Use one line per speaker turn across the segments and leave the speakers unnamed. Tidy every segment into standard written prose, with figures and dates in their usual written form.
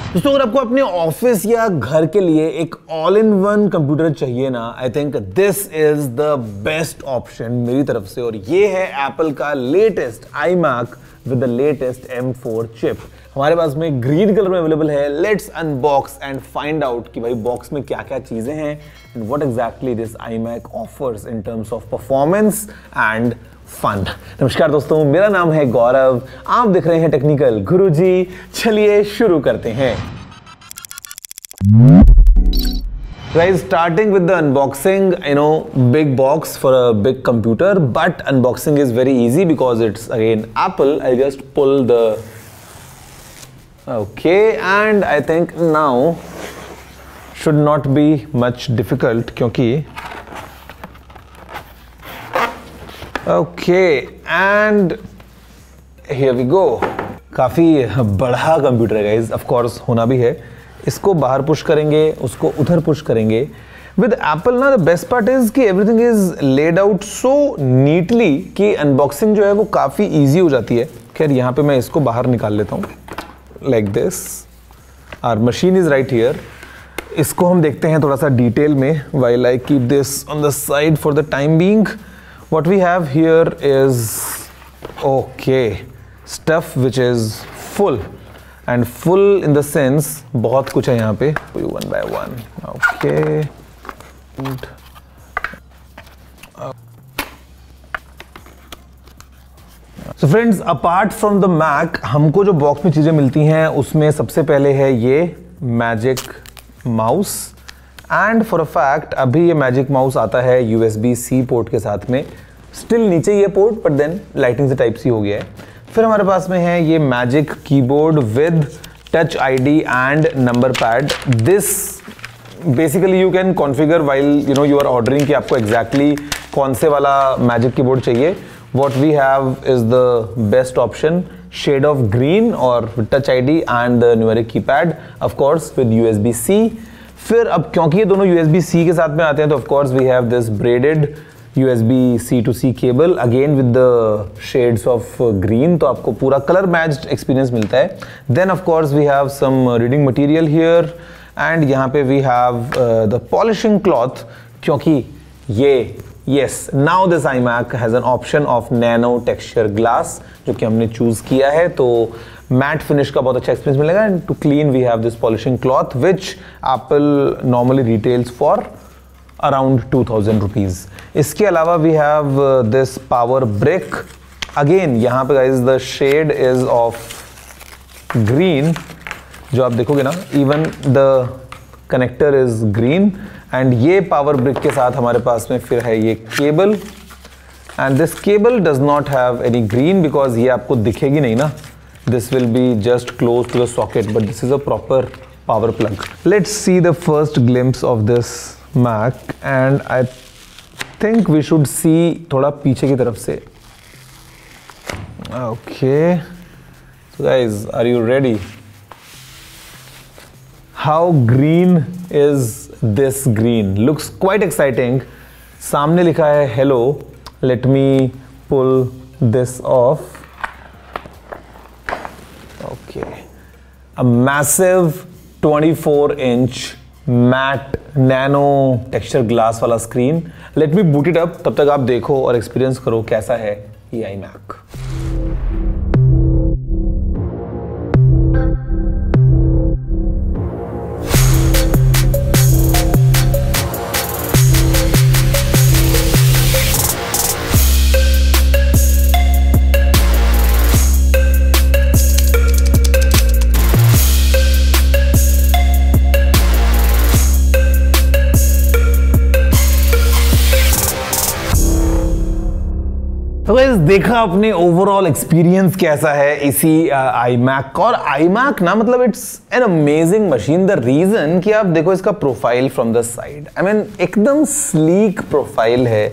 दोस्तों अगर आपको अपने ऑफिस या घर के लिए एक ऑल इन वन कंप्यूटर चाहिए ना, I think this is the best option मेरी तरफ से। और ये है एप्पल का latest iMac with the latest M4 chip. हमारे पास में ग्रीन कलर में अवेलेबल है। Let's unbox and find out कि भाई बॉक्स में क्या क्या चीजें हैं and what exactly this iMac offers in terms of performance and fun. नमस्कार दोस्तों, मेरा नाम है गौरव, आप देख रहे हैं टेक्निकल गुरुजी। चलिए शुरू करते हैं। Guys, starting with the unboxing, you know, big box for a big computer, but unboxing is very easy because it's again Apple. I just pull the okay, and I think now should not be much difficult क्योंकि okay, and here we go। काफी बड़ा computer है guys, of course होना भी है। इसको बाहर push करेंगे, उसको उधर पुश करेंगे। विद एप्पल ना द बेस्ट पार्ट इज कि everything is laid out so neatly कि अनबॉक्सिंग जो है वो काफी इजी हो जाती है। खैर यहाँ पे मैं इसको बाहर निकाल लेता हूँ like this. Our machine is right here. इसको हम देखते हैं थोड़ा सा डिटेल में while I keep this on the side for the time being. What we have here is okay stuff which is full and full in the sense बहुत कुछ है यहाँ पे one by one। okay so friends, apart from the Mac हमको जो box में चीजें मिलती हैं उसमें सबसे पहले है ये magic mouse. And for a fact अभी ये मैजिक माउस आता है USB-C पोर्ट के साथ में। स्टिल नीचे ये पोर्ट बट देन लाइटिंग से टाइप सी हो गया है। फिर हमारे पास में है ये magic keyboard with touch ID and number pad. This basically you can configure while you are ordering कि आपको एग्जैक्टली कौन से वाला मैजिक कीबोर्ड चाहिए। What we have is the best option, shade of green और touch ID and the numeric keypad, of course with USB-C। फिर अब क्योंकि ये दोनों USB-C के साथ में आते हैं तो of course we have this braided USB-C to C cable again with the shades of green, तो आपको पूरा कलर मैच्ड एक्सपीरियंस मिलता है। Then of course we have some reading material here and यहाँ पे we have the polishing cloth क्योंकि ये yes now this iMac has an option of nano texture glass जो कि हमने चूज किया है। तो मैट फिनिश का बहुत अच्छा एक्सपीरियंस मिलेगा। And to clean we have this polishing cloth which Apple normally retails for around 2000 rupees. इसके अलावा we have this power brick. Again यहाँ पे guys the shade is of green, जो आप देखोगे ना even the connector is green. And ये power brick के साथ हमारे पास में फिर है ये cable. And this cable does not have any green because ये आपको दिखेगी नहीं ना। This will be just close to the socket, but this is a proper power plug. Let's see the first glimpse of this Mac, and I think we should see थोड़ा पीछे की तरफ से। Okay, so guys, are you ready? How green is this green? Looks quite exciting. सामने लिखा है hello. Let me pull this off. Okay, a massive 24-inch matte nano texture glass वाला screen. Let me boot it up, तब तक आप देखो और experience करो कैसा है ये iMac। तो गाइस देखा अपने ओवरऑल एक्सपीरियंस कैसा है इसी iMac का। और iMac ना मतलब it's an amazing machine. The reason कि आप देखो इसका profile from the side, I mean एकदम स्लीक प्रोफाइल है,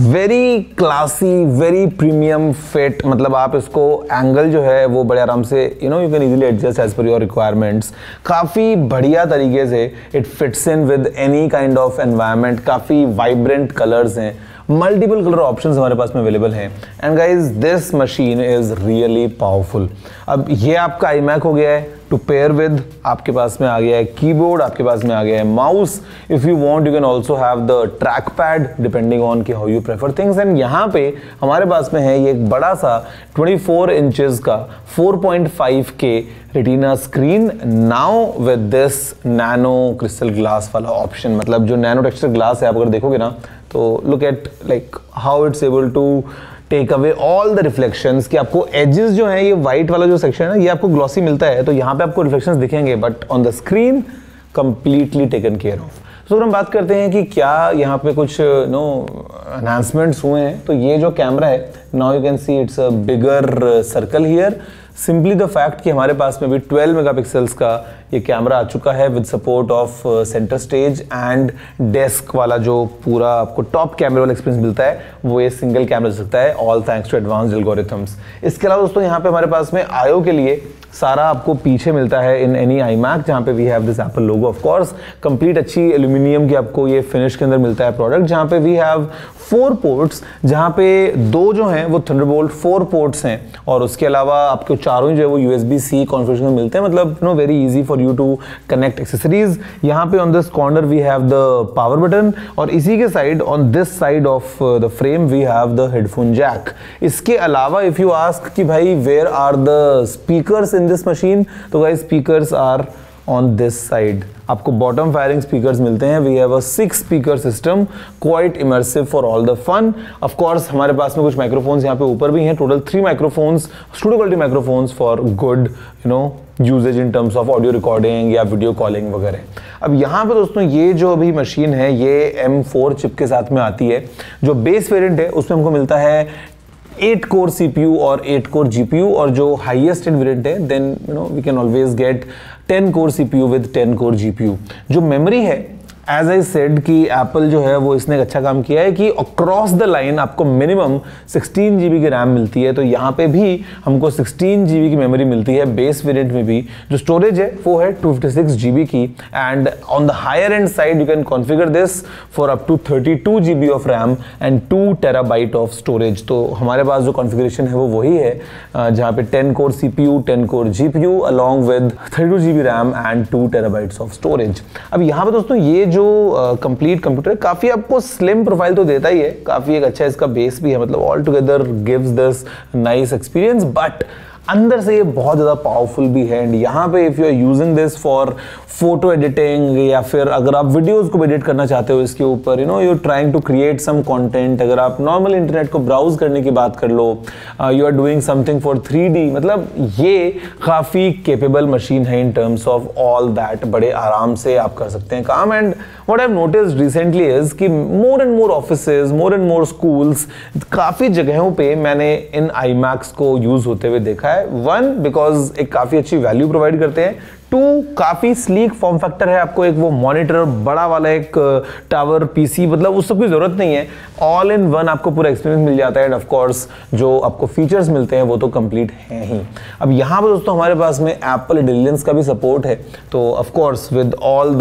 very classy, very premium fit. मतलब आप इसको एंगल जो है वो बड़े आराम से you can easily adjust as per your requirements. काफ़ी बढ़िया तरीके से it fits in with any kind of environment. काफ़ी वाइब्रेंट कलर्स हैं, मल्टीपल कलर ऑप्शंस हमारे पास में अवेलेबल हैं। And guys this machine is really powerful. अब ये आपका iMac हो गया है, टू पेयर विद आपके पास में आ गया है कीबोर्ड, आपके पास में आ गया है mouse. If you want you can also have the track pad depending on कि how you prefer things. And यहाँ पे हमारे पास में है ये एक बड़ा सा 24 इंचेस का 4.5K retina screen now with this nano crystal glass वाला ऑप्शन। मतलब जो नैनो टेक्सचर ग्लास है आप अगर देखोगे ना तो look at like how it's able to take away all the reflections, कि आपको एजेस जो है ये व्हाइट वाला जो सेक्शन है ना ये आपको ग्लॉसी मिलता है तो यहाँ पे आपको रिफ्लेक्शंस दिखेंगे, but on the screen completely taken care of. तो अगर हम बात करते हैं कि क्या यहाँ पे कुछ एनहांसमेंट्स हुए हैं, तो ये जो कैमरा है now you can see it's a bigger circle here. Simply the fact कि हमारे पास में भी 12 मेगापिक्सल्स का ये कैमरा आ चुका है with support of centre stage and desk वाला जो पूरा आपको टॉप कैमरे वाला एक्सपीरियंस मिलता है वो ये सिंगल कैमरा सकता है, all thanks to advanced algorithms. इसके अलावा दोस्तों यहाँ पे हमारे पास में आईओ के लिए सारा आपको पीछे मिलता है इन एनी iMac, जहाँ पे we have this Apple logo. Of course complete अच्छी एल्यूमिनियम की आपको ये फिनिश के अंदर मिलता है प्रोडक्ट, जहाँ पे वी हैव 4 पोर्ट्स, जहाँ पे 2 जो हैं वो थंडरबोल्ट 4 पोर्ट्स हैं और उसके अलावा आपको चारों जो है वो USB-C कॉन्फ़िगरेशन में मिलते हैं। मतलब very easy for you to connect accessories. यहाँ पे on this corner we have the power button और इसी के side on this side of the frame we have the headphone jack. इसके अलावा इफ यू आस्क कि भाई where are the speakers in this machine, तो guys speakers are on this side. आपको bottom firing speakers मिलते हैं। We have a 6 speaker system, quite immersive for all the fun. Of course हमारे पास में कुछ माइक्रोफोन्स यहाँ पे ऊपर भी हैं, total 3 microphones, studio quality microphones for good usages in terms of audio recording या वीडियो कॉलिंग वगैरह। अब यहाँ पे दोस्तों ये जो अभी मशीन है ये M4 चिप के साथ में आती है। जो बेस वेरिएंट है उसमें हमको मिलता है 8 कोर CPU और 8 कोर GPU, और जो हाईएस्ट एंड वेरिएंट है then we can always get 10 core CPU with 10 core GPU। जो मेमोरी है एज आई सेड कि एप्पल जो है वो इसने एक अच्छा काम किया है कि अक्रॉस द लाइन आपको मिनिमम 16 GB की रैम मिलती है, तो यहाँ पे भी हमको 16 GB की मेमोरी मिलती है बेस वेरिएंट में भी। जो स्टोरेज है वो है 256 GB की, and on the higher end side you can configure this for up to 32 GB of RAM and 2 TB of storage. तो हमारे पास जो कॉन्फ़िगरेशन है वो वही है जहाँ पे 10 core CPU, 10 core GPU along with 32 GB RAM and 2 TB of storage. अब यहाँ पे दोस्तों ये जो कंप्लीट कंप्यूटर काफी आपको स्लिम प्रोफाइल तो देता ही है, काफी एक अच्छा इसका बेस भी है, मतलब all together gives this nice experience, but अंदर से ये बहुत ज़्यादा पावरफुल भी है। एंड यहाँ पे if you are using this for photo editing या फिर अगर आप वीडियोस को एडिट करना चाहते हो इसके ऊपर, you are trying to create some content, अगर आप नॉर्मल इंटरनेट को ब्राउज करने की बात कर लो, you are doing something for 3D, मतलब ये काफ़ी केपेबल मशीन है in terms of all that. बड़े आराम से आप कर सकते हैं काम। And what I have noticed recently is कि more and more offices, more and more schools, काफ़ी जगहों पे मैंने इन iMacs को यूज़ होते हुए देखा है। 1 बिकॉज एक काफ़ी अच्छी वैल्यू प्रोवाइड करते हैं, 2 काफ़ी स्लीक फॉर्म फैक्टर है, आपको एक वो मॉनिटर बड़ा वाला एक टावर PC, मतलब उस सब की ज़रूरत नहीं है, ऑल इन वन आपको पूरा एक्सपीरियंस मिल जाता है। एंड ऑफ कोर्स जो आपको फीचर्स मिलते हैं वो तो कंप्लीट हैं ही। अब यहाँ पर दोस्तों हमारे पास में एप्पल इंटेलिजेंस का भी सपोर्ट है, तो of course with all the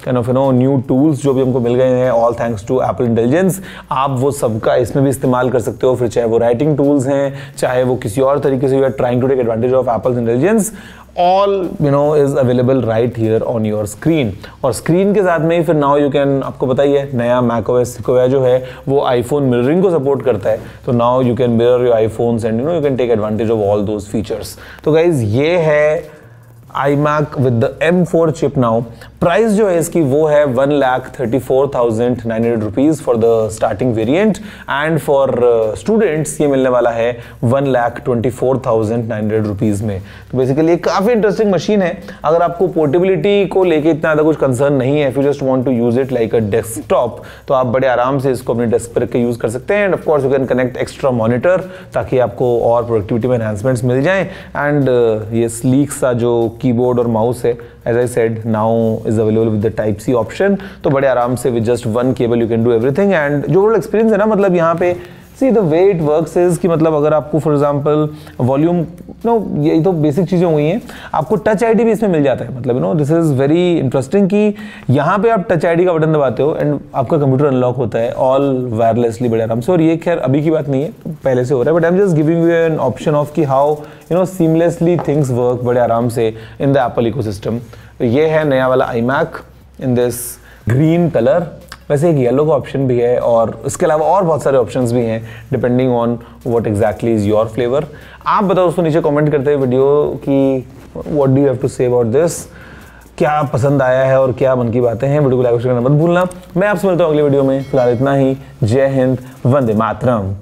kind of new tools जो भी हमको मिल गए हैं all thanks to Apple intelligence, आप वो सबका इसमें भी इस्तेमाल कर सकते हो। फिर चाहे वो राइटिंग टूल्स हैं, चाहे वो किसी और तरीके से you are trying to take advantage of Apple intelligence, all is available right here on your screen। और स्क्रीन के साथ में ही फिर नाउ यू कैन, आपको पता ही है नया macOS Sequoia जो है वो आईफोन मिररिंग को सपोर्ट करता है, तो now you can mirror your iPhones and you can take advantage of all those features. तो गाइज ये है iMac with the M4 chip now। Price जो है इसकी वो है 1,34,900 rupees for the starting variant, and for students ये मिलने वाला है 1,24,900 रुपीज़ में। तो बेसिकली काफ़ी इंटरेस्टिंग मशीन है। अगर आपको पोर्टेबिलिटी को लेके इतना ज़्यादा कुछ कंसर्न नहीं है, if you just want to use it like a desktop, तो आप बड़े आराम से इसको अपने डेस्क पर रख के यूज़ कर सकते हैं। End of course you can connect extra monitor ताकि आपको और प्रोडक्टिविटी में एनहांसमेंट्स मिल जाएं। एंड ये स्लीक सा जो कीबोर्ड और माउस है, as I said, now is available with the Type C option, तो बड़े आराम से with just one cable you can do everything। and जो overall experience है ना, मतलब यहाँ पे see the way it works is कि मतलब अगर आपको for example वॉल्यूम ये तो बेसिक चीज़ें हुई हैं। आपको टच आईडी भी इसमें मिल जाता है, मतलब दिस इज़ वेरी इंटरेस्टिंग कि यहाँ पे आप टच आईडी का बटन दबाते हो एंड आपका कंप्यूटर अनलॉक होता है ऑल वायरलेसली बड़े आराम से। और ये खैर अभी की बात नहीं है, पहले से हो रहा है, but I am just giving you N option of कि हाउ सीमलेसली थिंग्स वर्क बड़े आराम से इन द एप्पल इकोसिस्टम। तो ये है नया वाला iMac in this green colour. वैसे एक येलो का ऑप्शन भी है और इसके अलावा और बहुत सारे ऑप्शंस भी हैं depending on what exactly is your flavour. आप बताओ दोस्तों नीचे कमेंट करते हुए वीडियो कि what do you have to say about this, क्या पसंद आया है और क्या मन की बातें हैं। वीडियो को लाइक करना मत भूलना। मैं आपसे मिलता हूँ अगली वीडियो में, फिलहाल इतना ही। जय हिंद, वंदे मातरम।